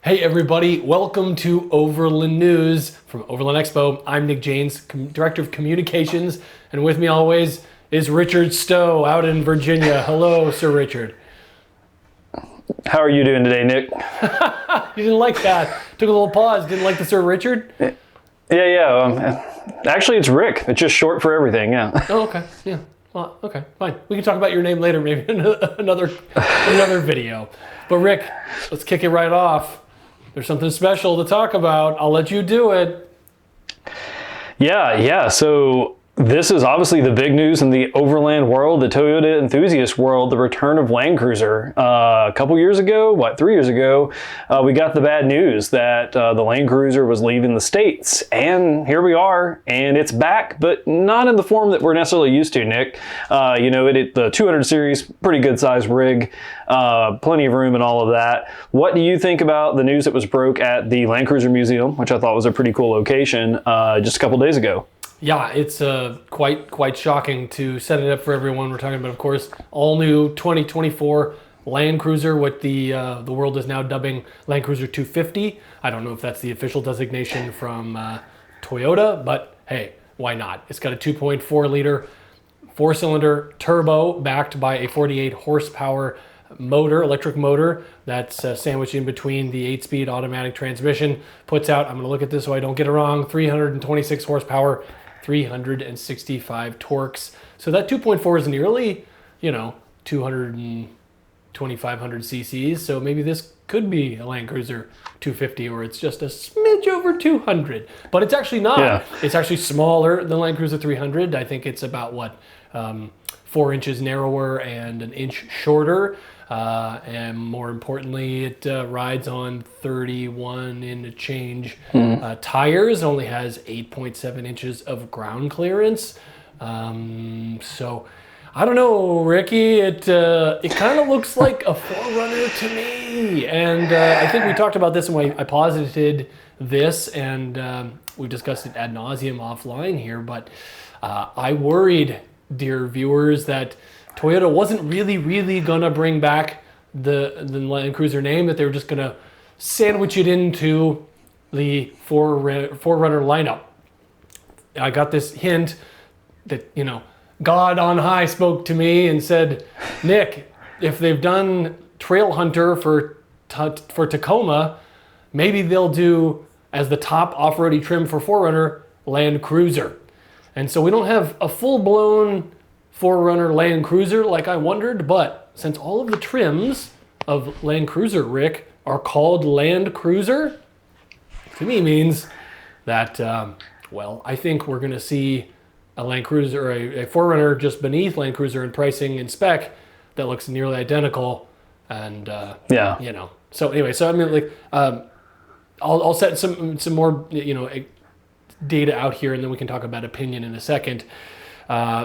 Hey everybody, welcome to Overland News from Overland Expo. I'm Nick Janes, Director of Communications, and with me always is Richard Stowe out in Virginia. Hello, Sir Richard. How are you doing today, Nick? You didn't like that. Took a little pause. Didn't like the Sir Richard? Actually, it's Rick. It's just short for everything, yeah. Oh, okay. Yeah. Well, okay, fine. We can talk about your name later, maybe in another video. But Rick, let's kick it right off. There's something special to talk about. I'll let you do it. Yeah. So this is obviously the big news in the Overland world, the Toyota enthusiast world, the return of Land Cruiser. A couple years ago, 3 years ago, we got the bad news that the Land Cruiser was leaving the States. And here we are, and it's back, but not in the form that we're necessarily used to, Nick. The 200 series, pretty good size rig, plenty of room and all of that. What do you think about the news that was broke at the Land Cruiser Museum, which I thought was a pretty cool location, just a couple days ago? Yeah, it's quite shocking to set it up for everyone. We're talking about, of course, all new 2024 Land Cruiser, what the world is now dubbing Land Cruiser 250. I don't know if that's the official designation from Toyota, but hey, why not? It's got a 2.4 liter 4-cylinder turbo backed by a 48 horsepower electric motor that's sandwiched in between the 8-speed automatic transmission. Puts out, I'm going to look at this so I don't get it wrong, 326 horsepower, 365 torques. So that 2.4 is nearly, 200 and 2,500 cc's. So maybe this could be a Land Cruiser 250, or it's just a smidge over 200. But it's actually not. Yeah. It's actually smaller than Land Cruiser 300. I think it's about 4 inches narrower and an inch shorter. And more importantly, it rides on 31 and a change tires. It only has 8.7 inches of ground clearance. So I don't know, Ricky. It kind of looks like a 4Runner to me. And I think we talked about this when I posited this, and we discussed it ad nauseum offline here. But I worried, dear viewers, that Toyota wasn't really gonna bring back the Land Cruiser name, that they were just gonna sandwich it into the 4Runner lineup. I got this hint that, God on high spoke to me and said, Nick, if they've done Trail Hunter for Tacoma, maybe they'll do, as the top off-roady trim for 4Runner, Land Cruiser. And so we don't have a full-blown 4Runner Land Cruiser like I wondered, but since all of the trims of Land Cruiser, Rick, are called Land Cruiser, to me means that, I think we're going to see a Land Cruiser, a 4Runner just beneath Land Cruiser in pricing and spec that looks nearly identical. And, So anyway, I'll set some more, data out here, and then we can talk about opinion in a second.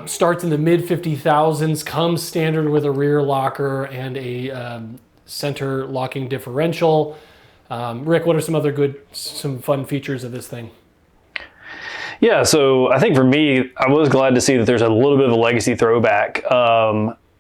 Starts in the mid 50,000s, comes standard with a rear locker and a center locking differential. Rick, what are some fun features of this thing? Yeah, so I think for me, I was glad to see that there's a little bit of a legacy throwback.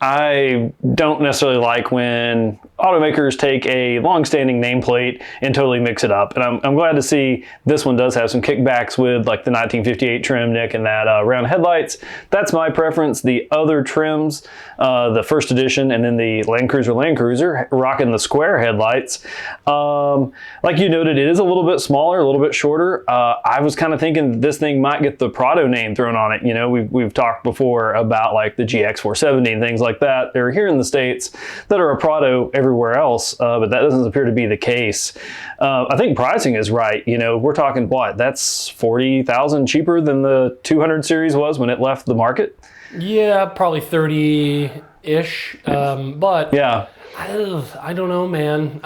I don't necessarily like when automakers take a long-standing nameplate and totally mix it up. And I'm glad to see this one does have some kickbacks with like the 1958 trim, Nick, and that round headlights. That's my preference. The other trims, the first edition and then the Land Cruiser, rocking the square headlights. Like you noted, it is a little bit smaller, a little bit shorter. I was kind of thinking this thing might get the Prado name thrown on it. We've talked before about like the GX470 and things like that. They're here in the States that are a Prado everywhere else, but that doesn't appear to be the case. I think pricing is right. We're talking that's 40,000 cheaper than the 200 series was when it left the market. Yeah, probably 30-ish. But yeah, I don't know, man.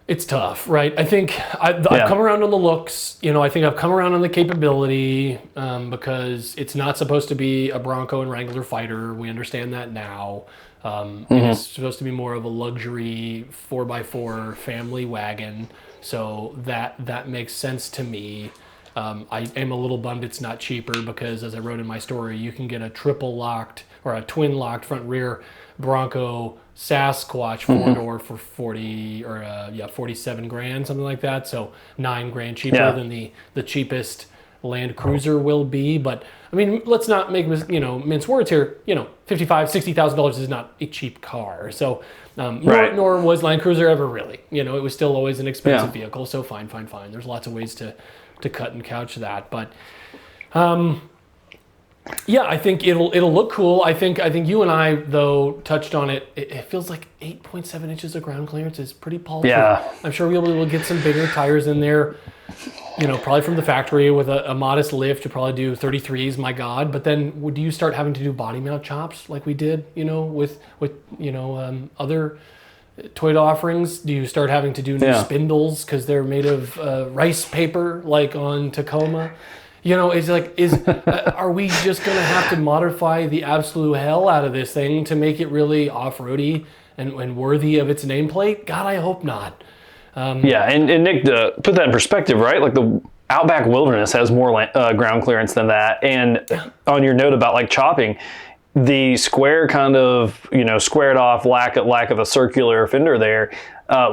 It's tough, right? I think I've come around on the looks. I think I've come around on the capability, because it's not supposed to be a Bronco and Wrangler fighter. We understand that now. It's supposed to be more of a luxury 4x4 family wagon. So that makes sense to me. I am a little bummed it's not cheaper because, as I wrote in my story, you can get a triple locked or a twin locked front rear Bronco Sasquatch 4-door for 47 grand, something like that. So $9 grand cheaper than the cheapest Land Cruiser will be. But I mean, let's not make mince words here. $55,000-$60,000 is not a cheap car. So nor was Land Cruiser ever really. It was still always an expensive vehicle. So fine. There's lots of ways to cut and couch that, but. I think it'll look cool. I think you and I though touched on it. It feels like 8.7 inches of ground clearance is pretty paltry. Yeah. I'm sure we'll be able to get some bigger tires in there. Probably from the factory with a modest lift. You probably do 33s. My God! But then do you start having to do body mount chops like we did? With other Toyota offerings? Do you start having to do new spindles because they're made of rice paper like on Tacoma? It's like, are we just going to have to modify the absolute hell out of this thing to make it really off-roady and worthy of its nameplate? God, I hope not. And Nick, to put that in perspective, right? Like the Outback Wilderness has more ground clearance than that. And on your note about like chopping, the square kind of, squared off lack of a circular fender there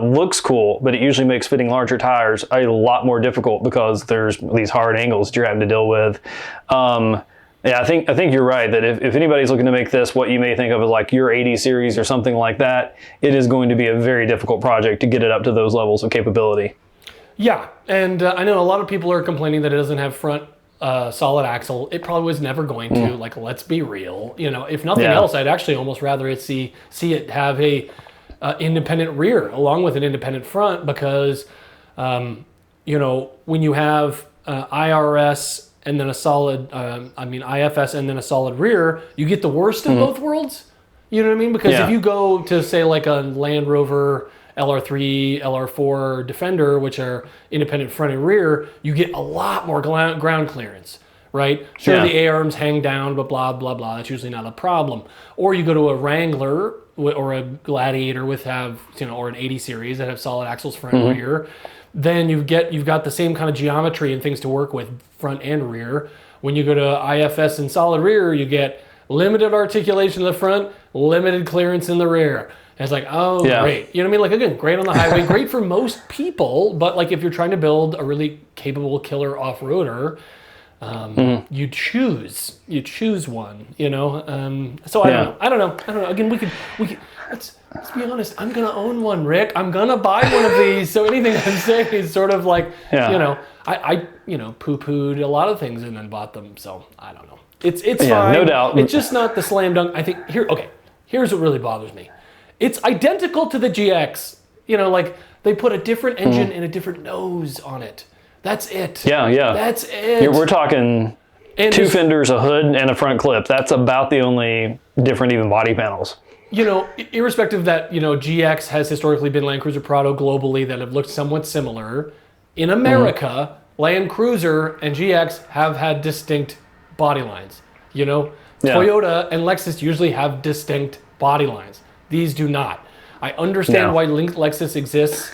looks cool, but it usually makes fitting larger tires a lot more difficult because there's these hard angles that you're having to deal with. I think you're right that if anybody's looking to make this what you may think of as like your 80 series or something like that, it is going to be a very difficult project to get it up to those levels of capability. Yeah, and I know a lot of people are complaining that it doesn't have front solid axle. It probably was never going to. Like, let's be real. If nothing else, I'd actually almost rather see it have a independent rear along with an independent front because, when you have IRS and then a solid, IFS and then a solid rear, you get the worst of both worlds. You know what I mean? Because if you go to say like a Land Rover LR3, LR4 Defender, which are independent front and rear, you get a lot more ground clearance, right? Sure, the A-arms hang down, but blah, blah, blah. That's usually not a problem. Or you go to a Wrangler or a Gladiator or an 80 series that have solid axles front and rear. Then you've got the same kind of geometry and things to work with front and rear. When you go to IFS and solid rear, you get limited articulation in the front, limited clearance in the rear. And it's like, great. You know what I mean? Like, again, great on the highway, great for most people, but like if you're trying to build a really capable killer off-roader, you choose one, So I don't know. Again, we could let's be honest. I'm gonna own one, Rick. I'm gonna buy one of these. So anything I'm saying is sort of like, I poo-pooed a lot of things and then bought them. So I don't know. It's fine. No doubt. It's just not the slam dunk. I think here's what really bothers me. It's identical to the GX. Like they put a different engine and a different nose on it. That's it. Yeah. That's it. We're talking two fenders, a hood, and a front clip. That's about the only different even body panels. Irrespective that, GX has historically been Land Cruiser Prado globally that have looked somewhat similar. In America, Land Cruiser and GX have had distinct body lines. Toyota and Lexus usually have distinct body lines. These do not. I understand why Lexus exists,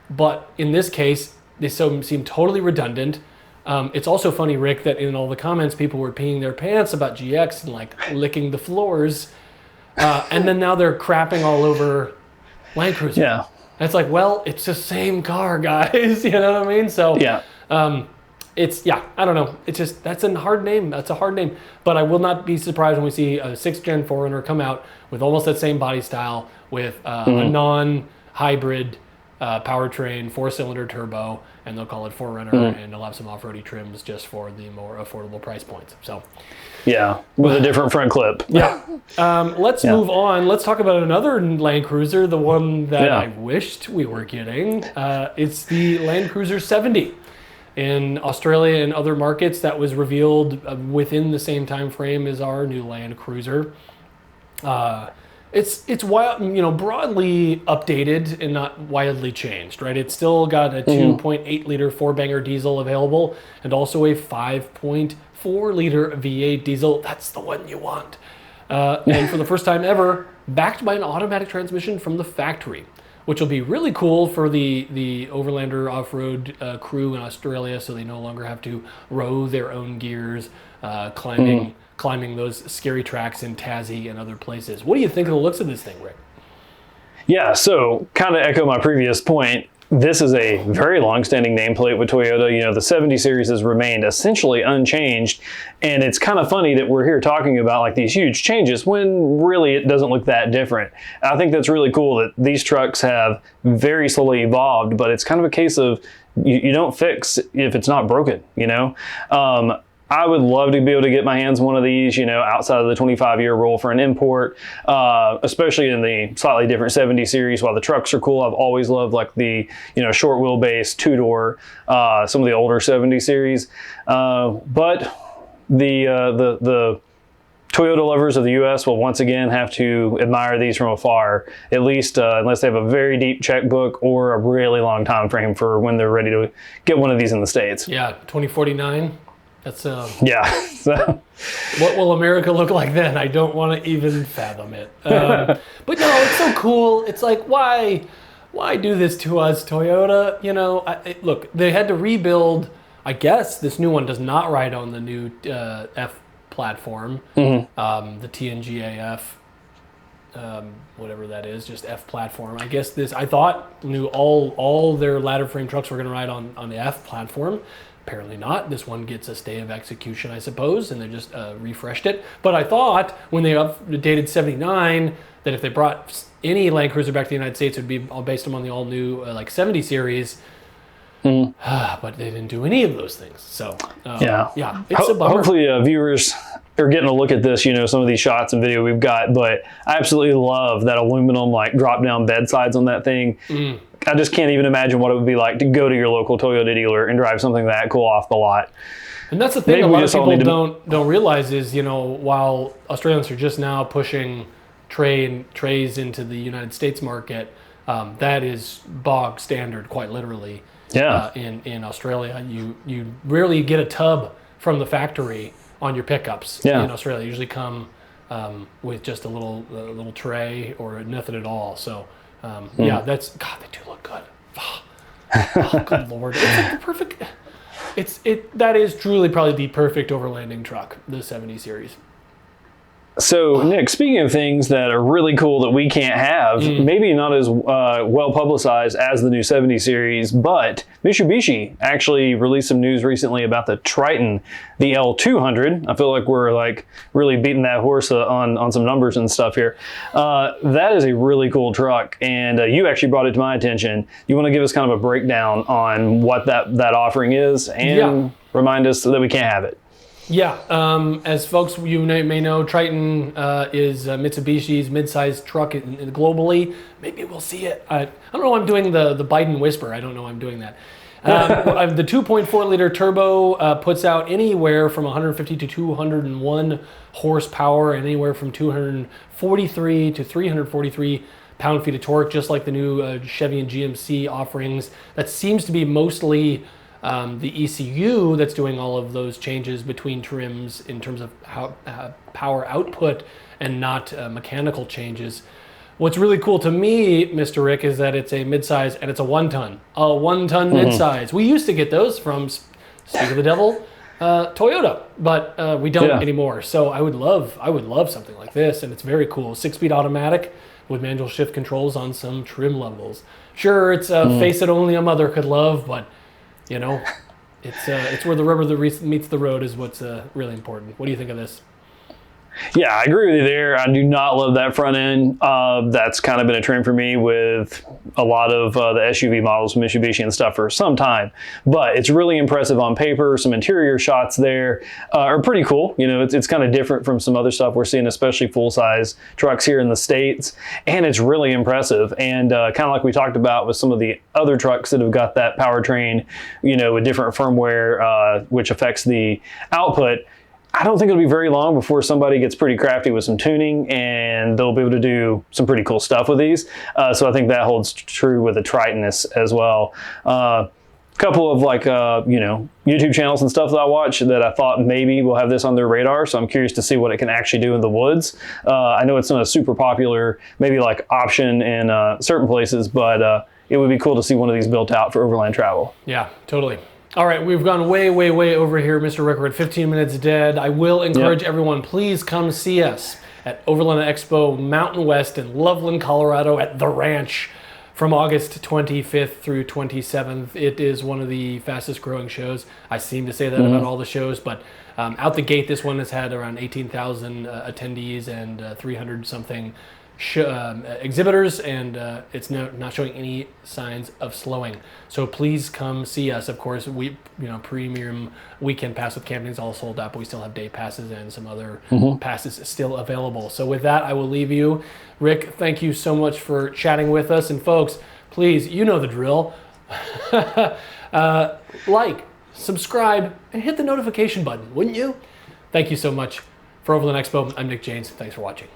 but in this case, they seem totally redundant. It's also funny, Rick, that in all the comments, people were peeing their pants about GX and like licking the floors. And then now they're crapping all over Land Cruiser. Yeah. And it's like, well, it's the same car, guys. You know what I mean? So, I don't know. It's just, that's a hard name. That's a hard name. But I will not be surprised when we see a 6th Gen 4Runner come out with almost that same body style with a non-hybrid powertrain, 4-cylinder turbo, and they'll call it 4Runner, and they'll have some off-roady trims just for the more affordable price points. So, with a different front clip. Let's move on. Let's talk about another Land Cruiser, the one that I wished we were getting. It's the Land Cruiser 70. In Australia and other markets, that was revealed within the same time frame as our new Land Cruiser. It's broadly updated and not wildly changed, right? It's still got a 2.8 liter 4-banger diesel available and also a 5.4 liter V8 diesel. That's the one you want. And for the first time ever, backed by an automatic transmission from the factory, which will be really cool for the Overlander off-road crew in Australia, so they no longer have to row their own gears, climbing those scary tracks in Tassie and other places. What do you think of the looks of this thing, Rick? Yeah, so kind of echo my previous point. This is a very long-standing nameplate with Toyota. You know, the 70 series has remained essentially unchanged, and it's kind of funny that we're here talking about like these huge changes when really it doesn't look that different. I think that's really cool that these trucks have very slowly evolved, but it's kind of a case of you don't fix if it's not broken, you know? I would love to be able to get my hands on one of these, you know, outside of the 25-year rule for an import, especially in the slightly different 70 series. While the trucks are cool, I've always loved like the, you know, short wheelbase, two-door, some of the older 70 series. But the Toyota lovers of the U.S. will once again have to admire these from afar, at least unless they have a very deep checkbook or a really long time frame for when they're ready to get one of these in the States. Yeah, 2049. That's yeah. So. What will America look like then? I don't want to even fathom it. But no, it's so cool. It's like, why do this to us, Toyota? You know, look, they had to rebuild. I guess this new one does not ride on the new F platform, the TNGAF, whatever that is, just F platform. I guess this. I thought all their ladder frame trucks were going to ride on the F platform. Apparently not. This one gets a stay of execution, I suppose, and they just refreshed it. But I thought when they updated 79 that if they brought any Land Cruiser back to the United States, it would be all based on the all-new 70 series. But they didn't do any of those things. So, yeah, it's a bummer. Hopefully viewers are getting a look at this, you know, some of these shots and video we've got. But I absolutely love that aluminum, like, drop-down bed sides on that thing. I just can't even imagine what it would be like to go to your local Toyota dealer and drive something that cool off the lot. And that's the thing a lot of people don't realize is, you know, while Australians are just now pushing trays into the United States market, that is bog standard, quite literally. Yeah. In Australia, you rarely get a tub from the factory on your pickups. In Australia, they usually come with just a little tray or nothing at all. So. Yeah, that's God. They do look good. Oh, good Lord! It's like the perfect. That is truly probably the perfect overlanding truck, the 70 series. So, Nick, speaking of things that are really cool that we can't have, maybe not as well publicized as the new 70 series, but Mitsubishi actually released some news recently about the Triton, the L200. I feel like we're like really beating that horse on some numbers and stuff here. That is a really cool truck, and you actually brought it to my attention. You want to give us kind of a breakdown on what that offering is and remind us that we can't have it. Yeah, as folks you may know, Triton is Mitsubishi's mid-sized truck globally. Maybe we'll see it. I don't know why I'm doing the Biden whisper. I don't know why I'm doing that. The 2.4-liter turbo puts out anywhere from 150 to 201 horsepower and anywhere from 243 to 343 pound-feet of torque, just like the new Chevy and GMC offerings. That seems to be mostly the ECU that's doing all of those changes between trims in terms of how, power output and not mechanical changes. What's really cool to me, Mr. Rick, is that it's a midsize and it's a one-ton midsize. We used to get those from, speak of the devil, Toyota, but we don't anymore. So I would love something like this, and it's very cool. 6-speed automatic with manual shift controls on some trim levels. Sure, it's a face that only a mother could love, but you know, it's where the rubber meets the road is what's really important. What do you think of this? Yeah, I agree with you there. I do not love that front end. That's kind of been a trend for me with a lot of the SUV models from Mitsubishi and stuff for some time. But it's really impressive on paper. Some interior shots there are pretty cool. You know, it's kind of different from some other stuff we're seeing, especially full-size trucks here in the States. And it's really impressive. And kind of like we talked about with some of the other trucks that have got that powertrain, you know, with different firmware, which affects the output. I don't think it'll be very long before somebody gets pretty crafty with some tuning and they'll be able to do some pretty cool stuff with these. So I think that holds true with the Triton as well. A couple of like, you know, YouTube channels and stuff that I watch that I thought maybe will have this on their radar. So I'm curious to see what it can actually do in the woods. I know it's not a super popular, maybe like option in certain places, but it would be cool to see one of these built out for overland travel. Yeah, totally. All right, we've gone way over here, Mr. Rick. We're at 15 minutes dead. I will encourage everyone, please come see us at Overland Expo Mountain West in Loveland, Colorado at The Ranch from August 25th through 27th. It is one of the fastest growing shows. I seem to say that about all the shows, but out the gate, this one has had around 18,000 attendees and 300 something exhibitors, and it's not showing any signs of slowing. So please come see us. Of course, premium weekend pass with camping is all sold out, but we still have day passes and some other passes still available. So with that, I will leave you. Rick, thank you so much for chatting with us. And folks, please, you know the drill. Like, subscribe, and hit the notification button, wouldn't you? Thank you so much. For Overland Expo, I'm Nick James. Thanks for watching.